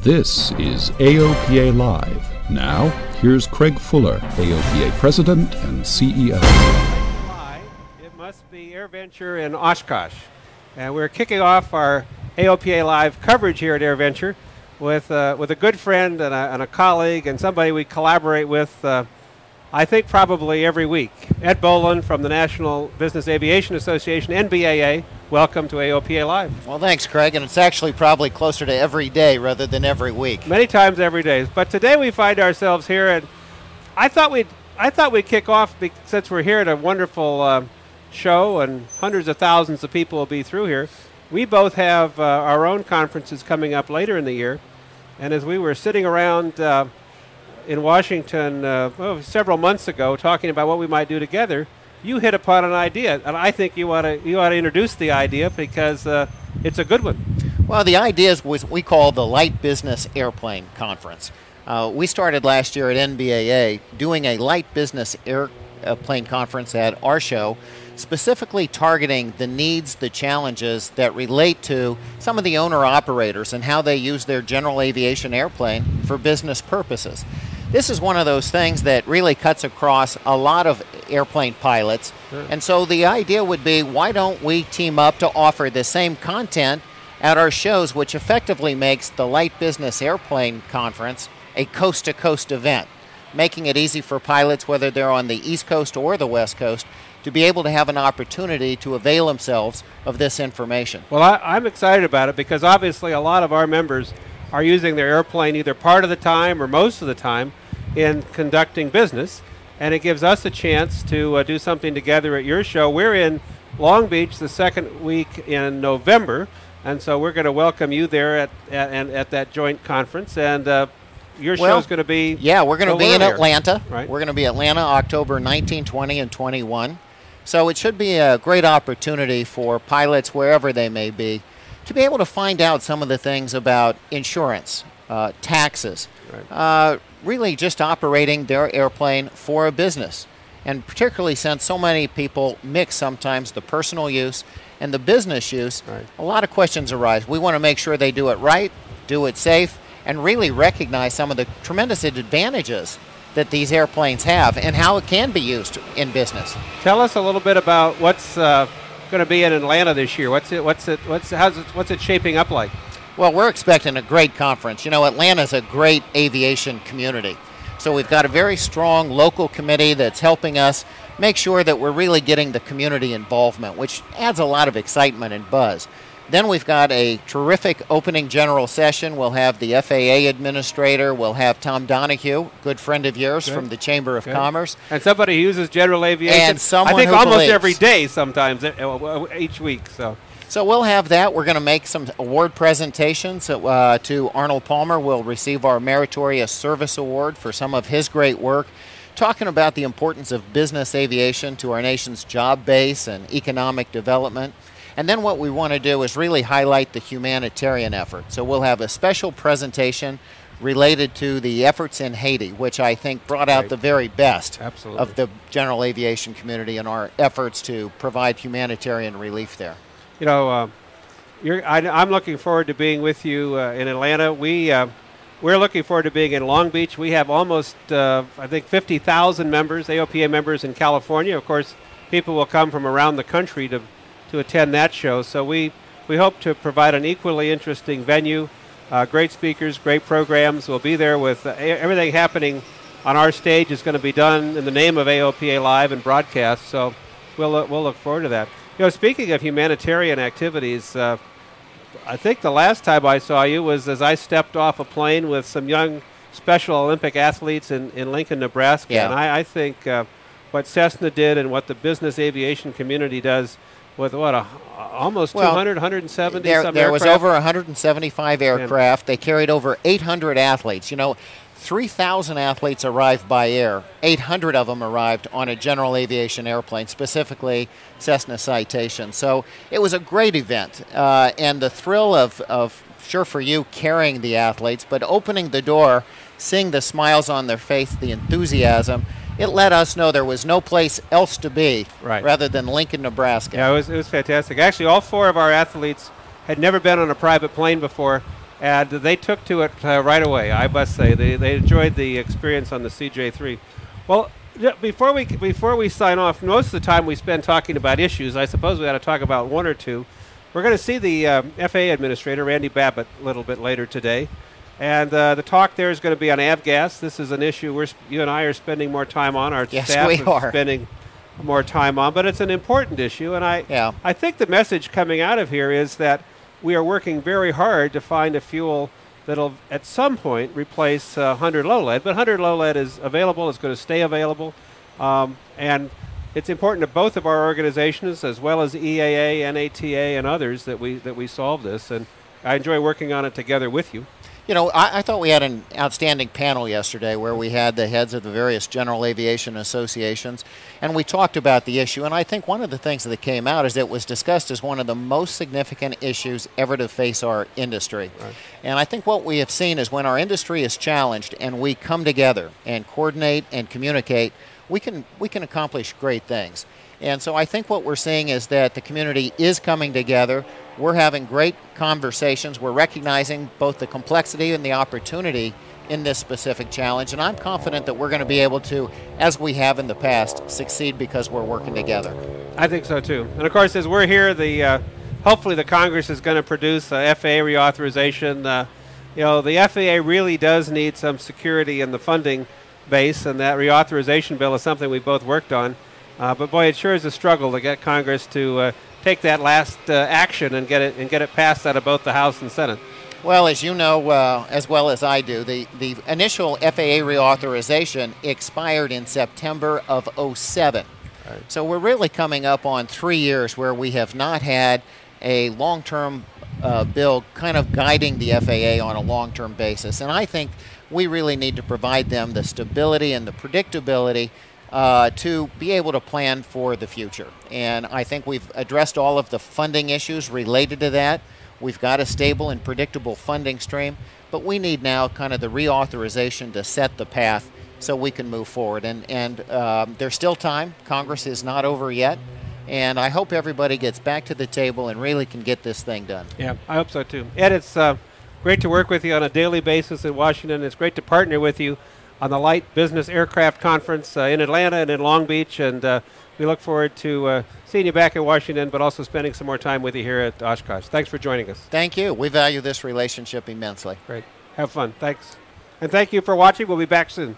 This is AOPA Live. Now, here's Craig Fuller, AOPA President and CEO. It must be AirVenture in Oshkosh. And we're kicking off our AOPA Live coverage here at AirVenture with a good friend and a colleague and somebody we collaborate with, I think, probably every week. Ed Bolen from the National Business Aviation Association, NBAA. Welcome to AOPA Live. Well, thanks, Craig, and it's actually probably closer to every day rather than every week. Many times every day. But today we find ourselves here, and I thought we'd kick off since we're here at a wonderful show and hundreds of thousands of people will be through here. We both have our own conferences coming up later in the year, and as we were sitting around in Washington several months ago talking about what we might do together, you hit upon an idea, and I think you ought to introduce the idea because it's a good one. Well, the idea is what we call the Light Business Airplane Conference. We started last year at NBAA doing a light business airplane conference at our show, specifically targeting the needs, the challenges that relate to some of the owner-operators and how they use their general aviation airplane for business purposes. This is one of those things that really cuts across a lot of airplane pilots. Sure. And so the idea would be, why don't we team up to offer the same content at our shows, which effectively makes the Light Business Airplane Conference a coast-to-coast event, making it easy for pilots, whether they're on the East Coast or the West Coast, to be able to have an opportunity to avail themselves of this information. Well, I'm excited about it because obviously a lot of our members are using their airplane either part of the time or most of the time in conducting business, and it gives us a chance to do something together at your show. We're in Long Beach the second week in November, and so we're going to welcome you there at that joint conference, and your show's going to be... Yeah, we're going to be in Atlanta. Right. We're going to be Atlanta October 19, 20, and 21. So it should be a great opportunity for pilots, wherever they may be, to be able to find out some of the things about insurance, taxes, right. Really just operating their airplane for a business. And particularly since so many people mix sometimes the personal use and the business use, right. A lot of questions arise. We want to make sure they do it right, do it safe, and really recognize some of the tremendous advantages that these airplanes have and how it can be used in business. Tell us a little bit about what's going to be in Atlanta this year. What's it shaping up like? Well, we're expecting a great conference. You know, Atlanta's a great aviation community. So we've got a very strong local committee that's helping us make sure that we're really getting the community involvement, which adds a lot of excitement and buzz. Then we've got a terrific opening general session. We'll have the FAA administrator. We'll have Tom Donahue, good friend of yours from the Chamber of Commerce. And somebody who uses general aviation, and someone I think who almost believes. Every day sometimes, each week. So we'll have that. We're going to make some award presentations to Arnold Palmer. We'll receive our Meritorious Service Award for some of his great work, talking about the importance of business aviation to our nation's job base and economic development. And then what we want to do is really highlight the humanitarian effort. So we'll have a special presentation related to the efforts in Haiti, which I think brought out the very best of the general aviation community and our efforts to provide humanitarian relief there. You know, I'm looking forward to being with you in Atlanta. We're looking forward to being in Long Beach. We have almost, I think, 50,000 members, AOPA members in California. Of course, people will come from around the country to attend that show. So we hope to provide an equally interesting venue, great speakers, great programs. We'll be there with everything happening on our stage is going to be done in the name of AOPA Live and broadcast. So we'll look forward to that. You know, speaking of humanitarian activities, I think the last time I saw you was as I stepped off a plane with some young Special Olympic athletes in Lincoln, Nebraska. Yeah. And I think what Cessna did and what the business aviation community does with almost 200, 170 some aircraft? There was over 175 aircraft. They carried over 800 athletes. You know, 3,000 athletes arrived by air. 800 of them arrived on a general aviation airplane, specifically Cessna Citation. So it was a great event. And the thrill of, sure for you, carrying the athletes, but opening the door, seeing the smiles on their face, the enthusiasm, it let us know there was no place else to be rather than Lincoln, Nebraska. Yeah, it was fantastic. Actually, all four of our athletes had never been on a private plane before. and they took to it right away. I must say they enjoyed the experience on the CJ3. Well, before we sign off, most of the time we spend talking about issues. I suppose we ought to talk about one or two. We're going to see the FAA administrator, Randy Babbitt, a little bit later today. And the talk there is going to be on avgas. This is an issue you and I are spending more time on. Our staff is spending more time on. But it's an important issue. And I think the message coming out of here is that we are working very hard to find a fuel that'll at some point replace 100 low lead. But 100 low lead is available. It's going to stay available. And it's important to both of our organizations, as well as EAA, NATA, and others, that we solve this. And I enjoy working on it together with you. You know, I thought we had an outstanding panel yesterday where we had the heads of the various general aviation associations, and we talked about the issue. And I think one of the things that came out is that it was discussed as one of the most significant issues ever to face our industry. Right. And I think what we have seen is when our industry is challenged and we come together and coordinate and communicate, we can accomplish great things. And so I think what we're seeing is that the community is coming together. We're having great conversations. We're recognizing both the complexity and the opportunity in this specific challenge. And I'm confident that we're going to be able to, as we have in the past, succeed because we're working together. I think so, too. And, of course, as we're here, hopefully the Congress is going to produce a FAA reauthorization. The FAA really does need some security in the funding base, and that reauthorization bill is something we both worked on. But boy, it sure is a struggle to get Congress to take that last action and get it passed out of both the House and Senate. Well, as you know, as well as I do, the initial FAA reauthorization expired in September of 2007. Right. So we're really coming up on 3 years where we have not had a long-term bill kind of guiding the FAA on a long-term basis. And I think we really need to provide them the stability and the predictability to be able to plan for the future. And I think we've addressed all of the funding issues related to that. We've got a stable and predictable funding stream, but we need now kind of the reauthorization to set the path so we can move forward. And there's still time. Congress is not over yet. And I hope everybody gets back to the table and really can get this thing done. Yeah, I hope so too. Ed, it's great to work with you on a daily basis in Washington. It's great to partner with you on the Light Business Aircraft Conference in Atlanta and in Long Beach, and we look forward to seeing you back in Washington, but also spending some more time with you here at Oshkosh. Thanks for joining us. Thank you. We value this relationship immensely. Great. Have fun. Thanks. And thank you for watching. We'll be back soon.